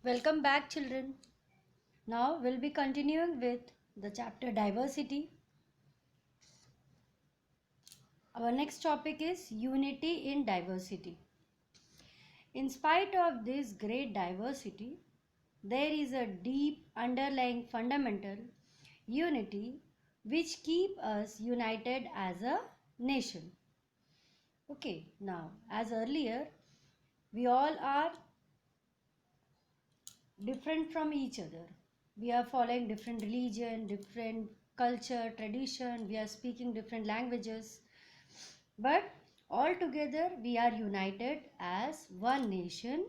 Welcome back, children. Now we'll be continuing with the chapter diversity. Our next topic is unity in diversity. In spite of this great diversity, there is a deep underlying fundamental unity which keep us united as a nation. Okay, now as earlier, we all are different from each other. We are following different religion, different culture, tradition, we are speaking different languages, but all together we are united as one nation.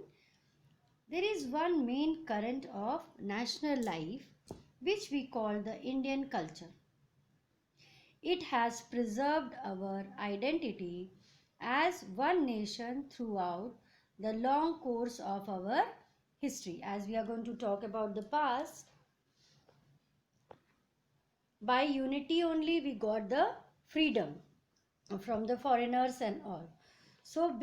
There is one main current of national life which we call the Indian culture. It has preserved our identity as one nation throughout the long course of our history. As we are going to talk about the past, by unity only we got the freedom from the foreigners and all. So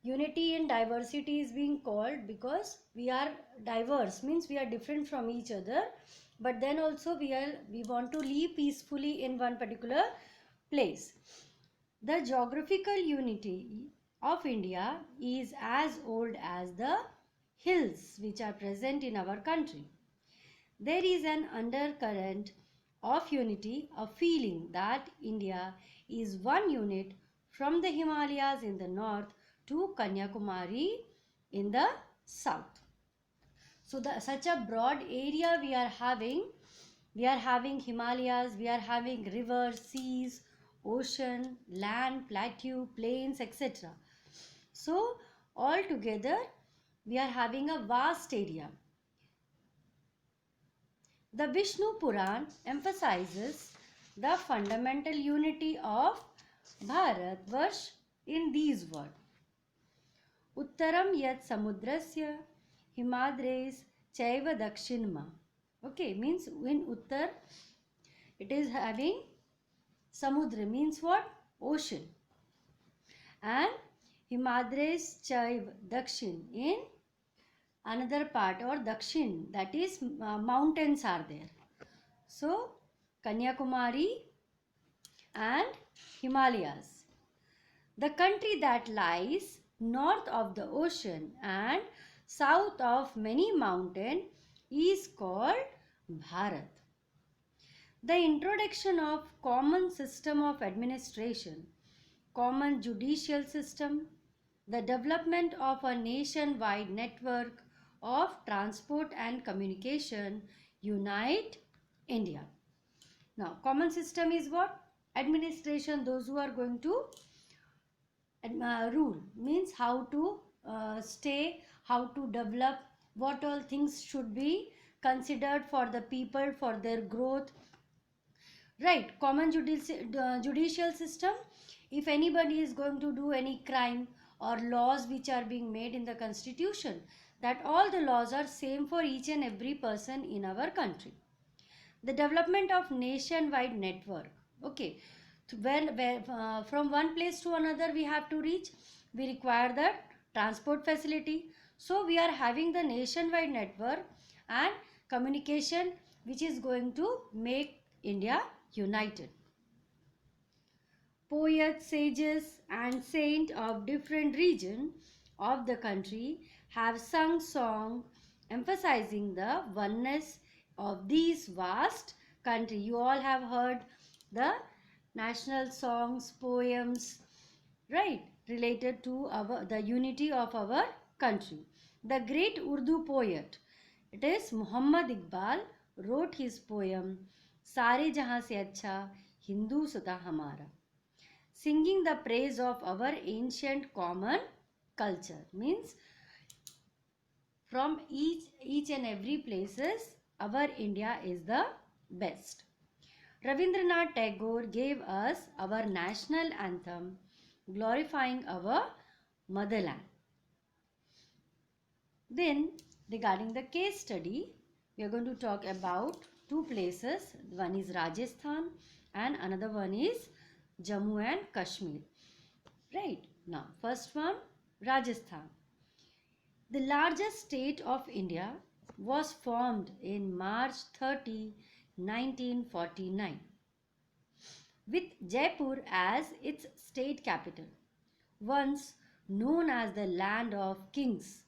unity in diversity is being called because we are diverse, means we are different from each other, but then also we want to live peacefully in one particular place. The geographical unity of India is as old as the hills which are present in our country. There is an undercurrent of unity, a feeling that India is one unit from the Himalayas in the north to Kanyakumari in the south. So such a broad area we are having. We are having Himalayas, we are having rivers, seas, ocean, land, plateau, plains, etc. So all together we are having a vast area. The Vishnu Puran emphasizes the fundamental unity of Bharatvarsh in these words. Uttaram yat samudrasya himadres chaiva dakshinma. Okay, means in Uttar it is having samudra, means what? Ocean. And himadres chaiva dakshin in another part, or dakshin, that is mountains are there. So Kanyakumari and Himalayas. The country that lies north of the ocean and south of many mountains is called Bharat. The introduction of common system of administration, common judicial system, the development of a nationwide network of transport and communication unite India. Now, common system is what? Administration, those who are going to rule, means how to stay, how to develop, what all things should be considered for the people, for their growth. Right, common judicial system. If anybody is going to do any crime or laws which are being made in the constitution, that all the laws are same for each and every person in our country. The development of nationwide network. Okay, from one place to another we have to reach, we require the transport facility. So we are having the nationwide network and communication which is going to make India united. Poets, sages and saints of different regions of the country have sung songs emphasizing the oneness of these vast country. You all have heard the national songs, poems, right, related to the unity of our country. The great Urdu poet, it is Muhammad Iqbal, wrote his poem Sare Jahan Se Acha Hindu Suda Hamara, singing the praise of our ancient common culture. Means from each and every places, our India is the best. Rabindranath Tagore gave us our national anthem, glorifying our motherland. Then, regarding the case study, we are going to talk about two places. One is Rajasthan and another one is Jammu and Kashmir. Right. Now, first one, Rajasthan. The largest state of India was formed in March 30, 1949, with Jaipur as its state capital. Once known as the land of kings,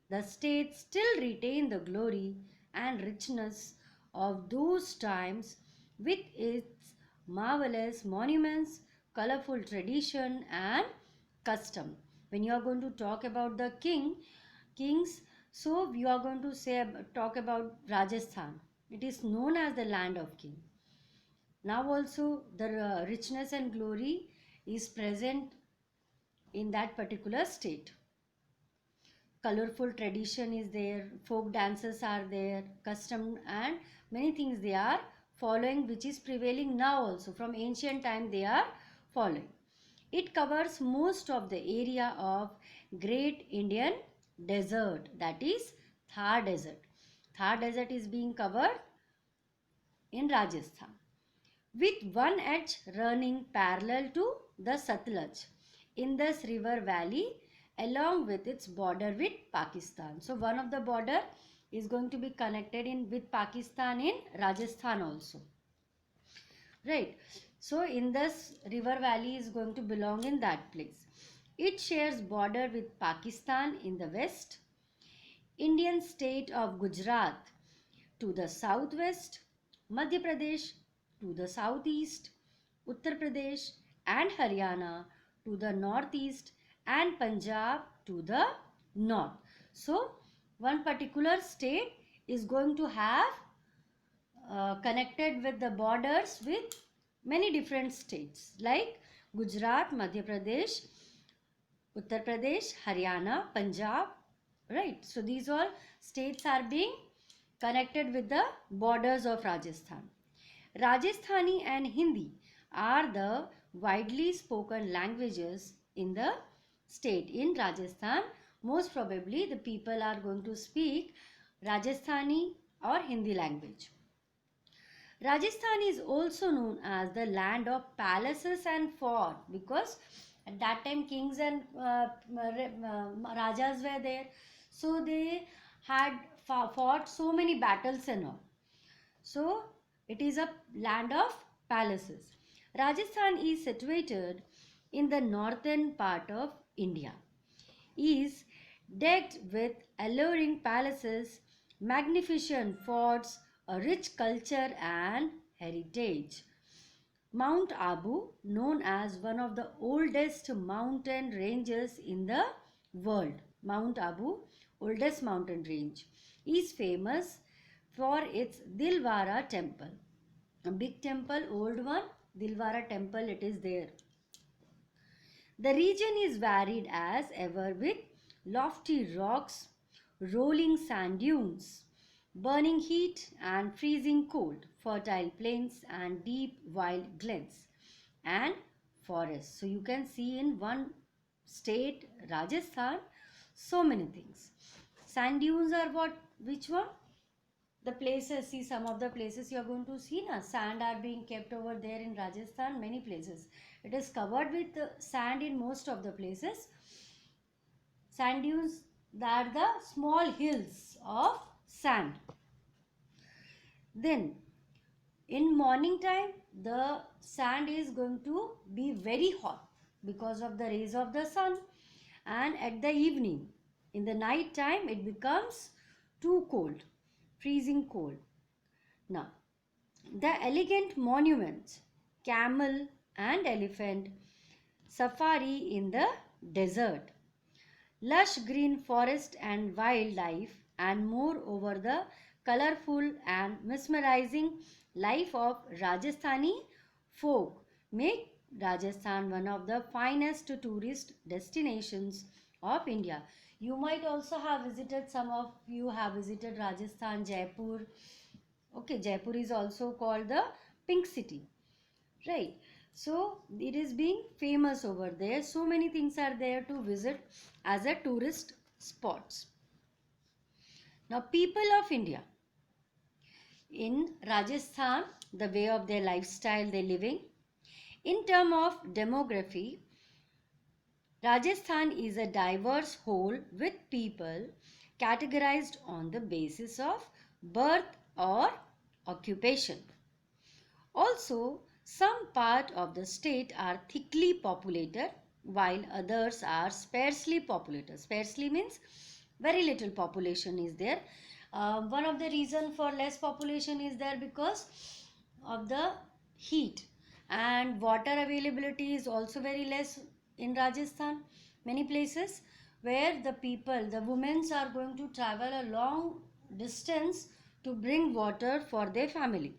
the state still retains the glory and richness of those times with its marvelous monuments, colorful tradition and custom. When you are going to talk about the kings, so you are going to talk about Rajasthan. It is known as the land of king. Now also the richness and glory is present in that particular state. Colorful tradition is there, folk dances are there, custom and many things they are following, which is prevailing now also. From ancient time they are following. It covers most of the area of Great Indian Desert, that is Thar Desert. Thar Desert is being covered in Rajasthan, with one edge running parallel to the Satluj in this river valley along with its border with Pakistan. So one of the border is going to be connected in with Pakistan in Rajasthan also. Right. So in this river valley is going to belong in that place. It shares border with Pakistan in the west, Indian state of Gujarat to the southwest, Madhya Pradesh to the southeast, Uttar Pradesh and Haryana to the northeast, and Punjab to the north. So, one particular state is going to have connected with the borders with many different states like Gujarat, Madhya Pradesh, Uttar Pradesh, Haryana, Punjab, right? So these all states are being connected with the borders of Rajasthan. Rajasthani and Hindi are the widely spoken languages in the state. In Rajasthan, most probably the people are going to speak Rajasthani or Hindi language. Rajasthan is also known as the land of palaces and fort because at that time kings and rajas were there. So they had fought so many battles and all. So it is a land of palaces. Rajasthan is situated in the northern part of India. Is decked with alluring palaces, magnificent forts, a rich culture and heritage. Mount Abu, known as one of the oldest mountain ranges in the world, Mount Abu, oldest mountain range, is famous for its Dilwara temple. A big temple, old one, Dilwara temple, it is there. The region is varied as ever with lofty rocks, rolling sand dunes, burning heat and freezing cold, fertile plains and deep wild glens and forests. So you can see in one state, Rajasthan, so many things. Sand dunes are what? Which one? The places, see some of the places you are going to see na, sand are being kept over there in Rajasthan, many places. It is covered with sand in most of the places. Sand dunes, that are the small hills of sand. Then in morning time the sand is going to be very hot because of the rays of the sun, and at the evening in the night time it becomes too cold, freezing cold. Now the elegant monuments, camel and elephant safari in the desert, lush green forest and wildlife, and moreover the colorful and mesmerizing life of Rajasthani folk make Rajasthan one of the finest tourist destinations of India. You might also have visited, some of you have visited Rajasthan, Jaipur. Okay, Jaipur is also called the Pink City, right? So it is being famous over there. So many things are there to visit as a tourist spots. Now people of India in Rajasthan, the way of their lifestyle they living, in term of demography, Rajasthan is a diverse whole with people categorized on the basis of birth or occupation. Also, some part of the state are thickly populated while others are sparsely populated. Sparsely means very little population is there. One of the reason for less population is there because of the heat, and water availability is also very less in Rajasthan. Many places where the people, the women are going to travel a long distance to bring water for their family.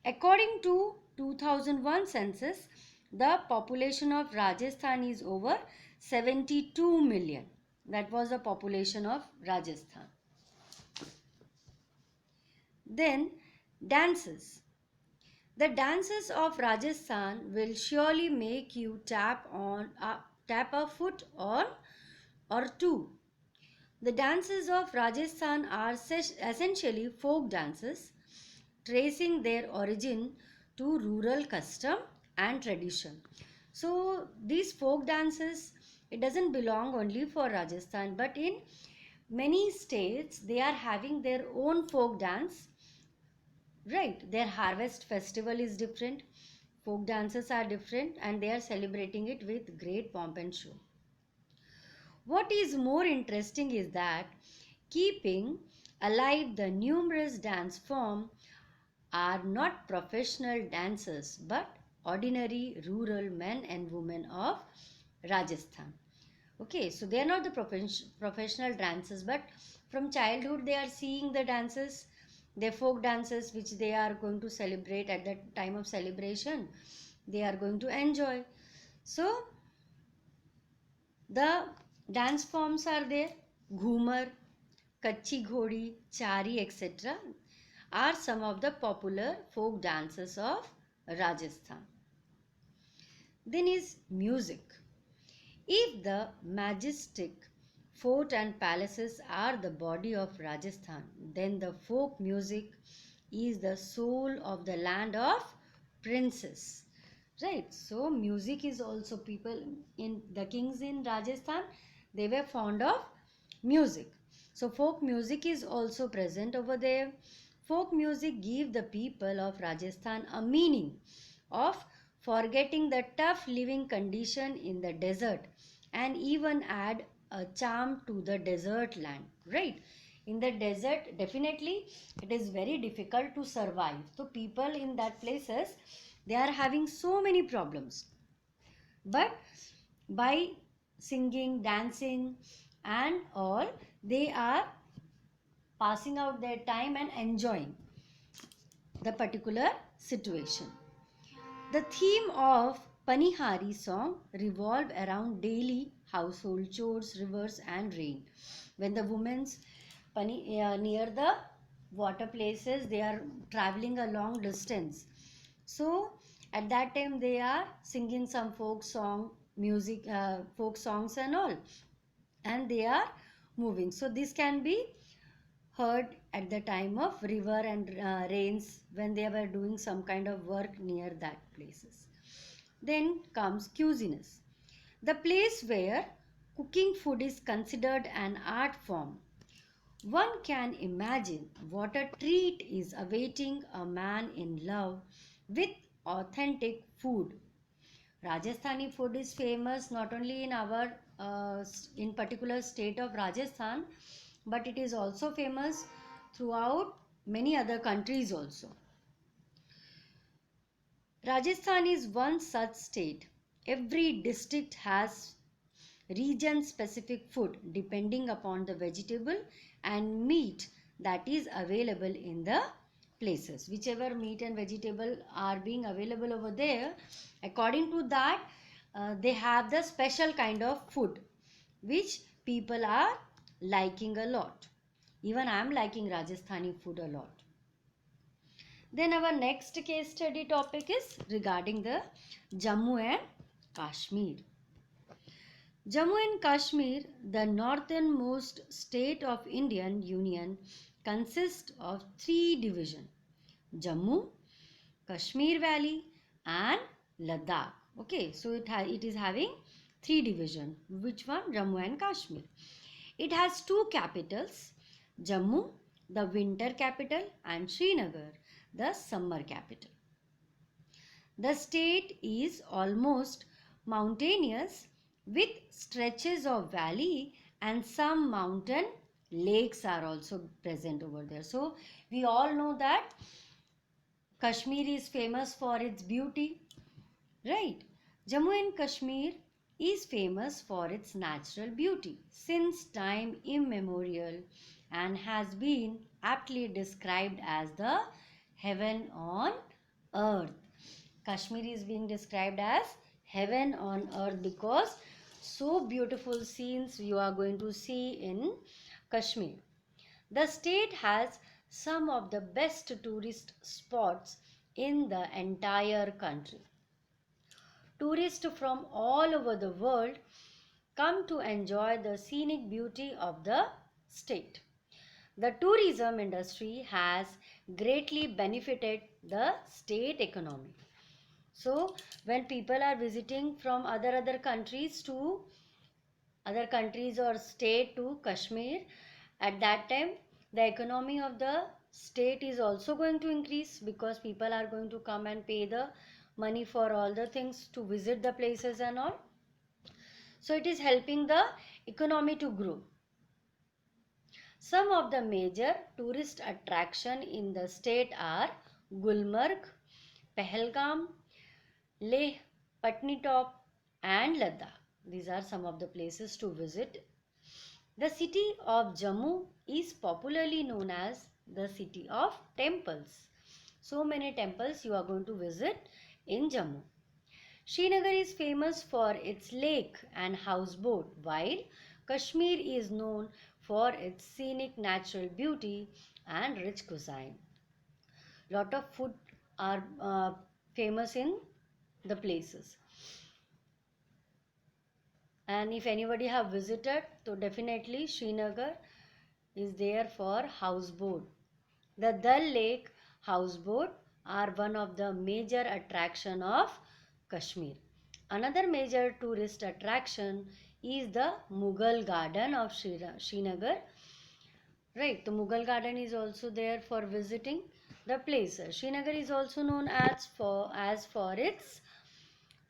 According to 2001 census, the population of Rajasthan is over 72 million. That was the population of Rajasthan. Then dances. The dances of Rajasthan will surely make you tap a foot or two. The dances of Rajasthan are essentially folk dances, tracing their origin to rural custom and tradition. So these folk dances, it doesn't belong only for Rajasthan, but in many states they are having their own folk dance, right? Their harvest festival is different, folk dances are different, and they are celebrating it with great pomp and show. What is more interesting is that keeping alive the numerous dance forms are not professional dancers but ordinary rural men and women of Rajasthan. Okay, so they are not the professional dancers, but from childhood they are seeing the dances, their folk dances, which they are going to celebrate at the time of celebration. They are going to enjoy. So the dance forms are there: Ghumar, Kachi Ghodi, Chari, etc. are some of the popular folk dances of Rajasthan. Then is music. If the majestic fort and palaces are the body of Rajasthan, then the folk music is the soul of the land of princes. Right? So music is also, people in the kings in Rajasthan, they were fond of music. So folk music is also present over there. Folk music give the people of Rajasthan a meaning of forgetting the tough living condition in the desert, and even add a charm to the desert land, right? In the desert, definitely it is very difficult to survive. So people in that places, they are having so many problems, but by singing, dancing and all, they are passing out their time and enjoying the particular situation. The theme of Panihari song revolve around daily household chores, rivers and rain. When the women's near the water places, they are traveling a long distance. So at that time they are singing some folk song, music, folk songs and all, and they are moving. So this can be heard at the time of river and rains, when they were doing some kind of work near that places. Then comes cuisiness, the place where cooking food is considered an art form. One can imagine what a treat is awaiting a man in love with authentic food. Rajasthani food is famous not only in our in particular state of Rajasthan, but it is also famous throughout many other countries also. Rajasthan is one such state. Every district has region specific food depending upon the vegetable and meat that is available in the places. Whichever meat and vegetable are being available over there, according to that, they have the special kind of food which people are liking a lot. Even I am liking Rajasthani food a lot. Then our next case study topic is regarding the Jammu and Kashmir. Jammu and Kashmir, the northernmost state of Indian Union, consists of three divisions: Jammu, Kashmir Valley and Ladakh. Okay, so it is having three division. Which one? Jammu and Kashmir. It has two capitals, Jammu, the winter capital, and Srinagar, the summer capital. The state is almost mountainous with stretches of valley, and some mountain lakes are also present over there. So we all know that Kashmir is famous for its beauty, right? Jammu and Kashmir is famous for its natural beauty since time immemorial and has been aptly described as the heaven on earth. Kashmir is being described as heaven on earth because so beautiful scenes you are going to see in Kashmir. The state has some of the best tourist spots in the entire country. Tourists from all over the world come to enjoy the scenic beauty of the state. The tourism industry has greatly benefited the state economy. So when people are visiting from other countries to other countries or state to Kashmir, at that time the economy of the state is also going to increase because people are going to come and pay the money for all the things to visit the places and all. So it is helping the economy to grow. Some of the major tourist attraction in the state are Gulmarg, Pahalgam, Leh, Patnitop and Ladakh. These are some of the places to visit. The city of Jammu is popularly known as the city of temples. So many temples you are going to visit in Jammu. Srinagar is famous for its lake and houseboat, while Kashmir is known for its scenic natural beauty and rich cuisine. Lot of food are famous in the places. And if anybody have visited, so definitely Srinagar is there for houseboat. The Dal Lake houseboat are one of the major attraction of Kashmir. Another major tourist attraction is the Mughal Garden of Srinagar. Right, the Mughal Garden is also there for visiting the place. Srinagar is also known as for its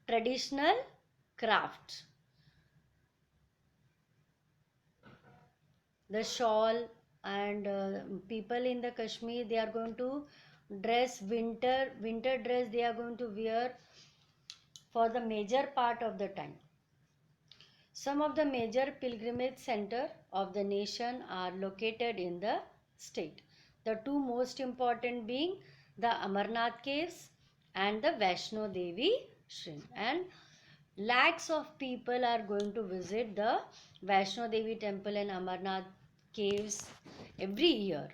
traditional craft. The shawl and people in the Kashmir, they are going to dress winter dress they are going to wear for the major part of the time. Some of the major pilgrimage center of the nation are located in the state. The two most important being the Amarnath caves and the Vaishno Devi shrine. And lakhs of people are going to visit the Vaishno Devi temple and Amarnath caves every year.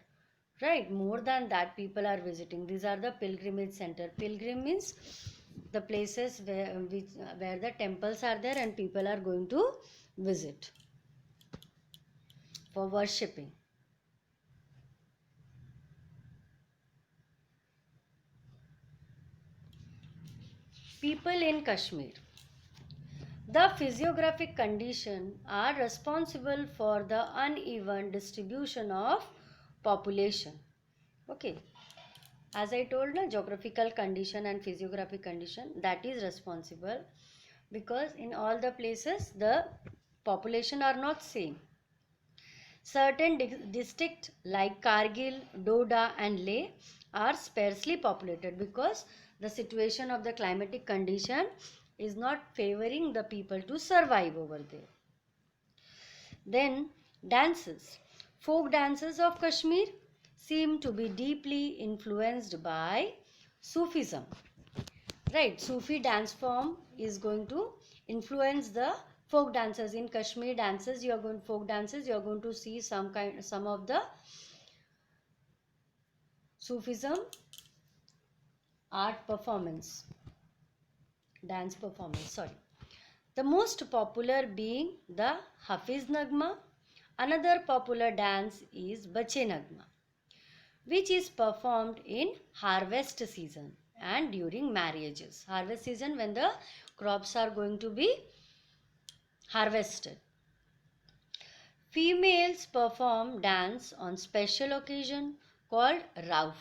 Right, more than that people are visiting. These are the pilgrimage center. Pilgrim means the places where the temples are there and people are going to visit for worshipping. People in Kashmir. The physiographic conditions are responsible for the uneven distribution of population. Okay, as I told, na, geographical condition and physiographic condition, that is responsible because in all the places the population are not same. Certain districts like Kargil, Doda and Leh are sparsely populated because the situation of the climatic condition is not favoring the people to survive over there. Then dances. Folk dances of Kashmir seem to be deeply influenced by Sufism. Right, Sufi dance form is going to influence the folk dances in Kashmir dances. You are going to see some of the Sufism art performance, dance performance. Sorry, the most popular being the Hafiz Nagma. Another popular dance is Bache Nagma, which is performed in harvest season and during marriages. Harvest season when the crops are going to be harvested. Females perform dance on special occasion called Rauf.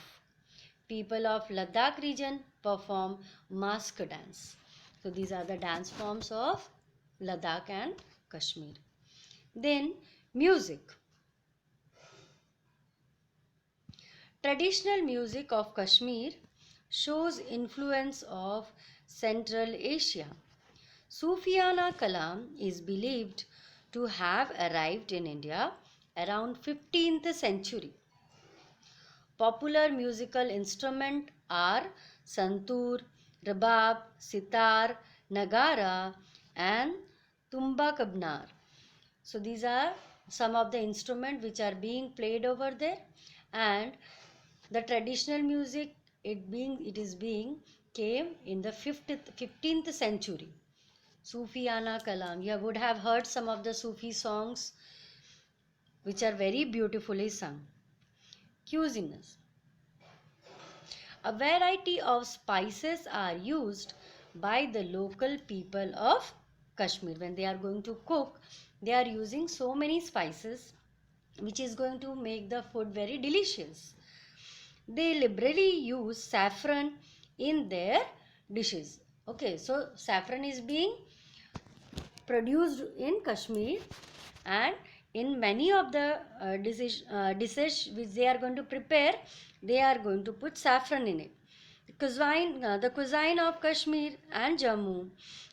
People of Ladakh region perform mask dance. So these are the dance forms of Ladakh and Kashmir. Then music. Traditional music of Kashmir shows influence of Central Asia. Sufiana Kalam is believed to have arrived in India around 15th century. Popular musical instruments are santoor, rabab, sitar, nagara and tumba kabnar. So these are some of the instruments which are being played over there, and the traditional music it is being came in the 15th century. Sufiana Kalam. You would have heard some of the Sufi songs which are very beautifully sung. Cuisines. A variety of spices are used by the local people of Kashmir. When they are going to cook, they are using so many spices which is going to make the food very delicious. They liberally use saffron in their dishes. Okay, so saffron is being produced in Kashmir, and in many of the dishes which they are going to prepare, they are going to put saffron in it. The cuisine of Kashmir and Jammu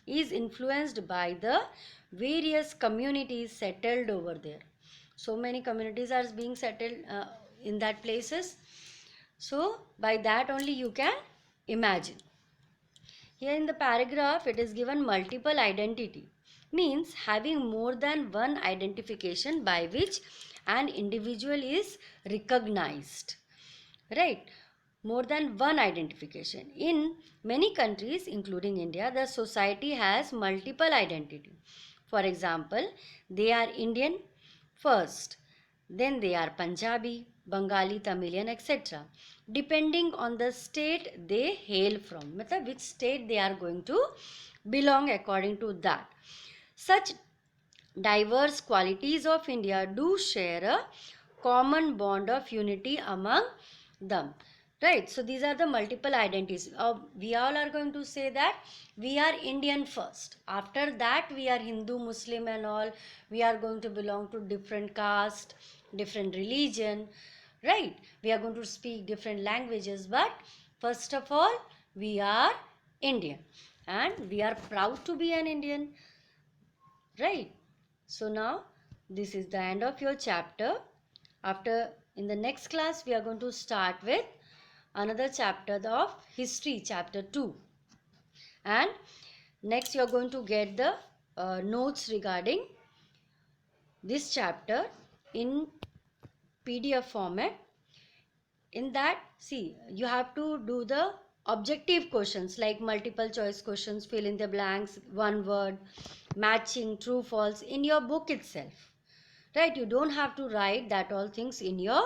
is influenced by the various communities settled over there. So many communities are being settled in that places. So by that only you can imagine. Here in the paragraph, it is given multiple identity, means having more than one identification by which an individual is recognized. Right? More than one identification. In many countries, including India, the society has multiple identity. For example, they are Indian first, then they are Punjabi, Bengali, Tamilian, etc. Depending on the state they hail from, matlab which state they are going to belong according to that. Such diverse qualities of India do share a common bond of unity among them. Right, so these are the multiple identities. We all are going to say that we are Indian first. After that, we are Hindu, Muslim, and all. We are going to belong to different caste, different religion. Right, we are going to speak different languages, but first of all, we are Indian, and we are proud to be an Indian. Right, so now this is the end of your chapter. After in the next class, we are going to start with another chapter of history, chapter 2, and next you are going to get the notes regarding this chapter in PDF format. In that, see, you have to do the objective questions like multiple choice questions, fill in the blanks, one word, matching true false in your book itself. Right, you don't have to write that all things in your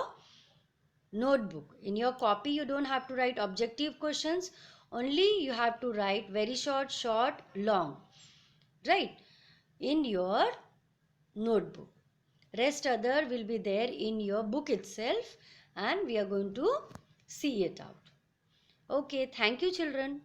notebook. In your copy, you don't have to write objective questions. Only you have to write very short, long. Right? In your notebook. Rest other will be there in your book itself, and we are going to see it out. Okay, thank you children.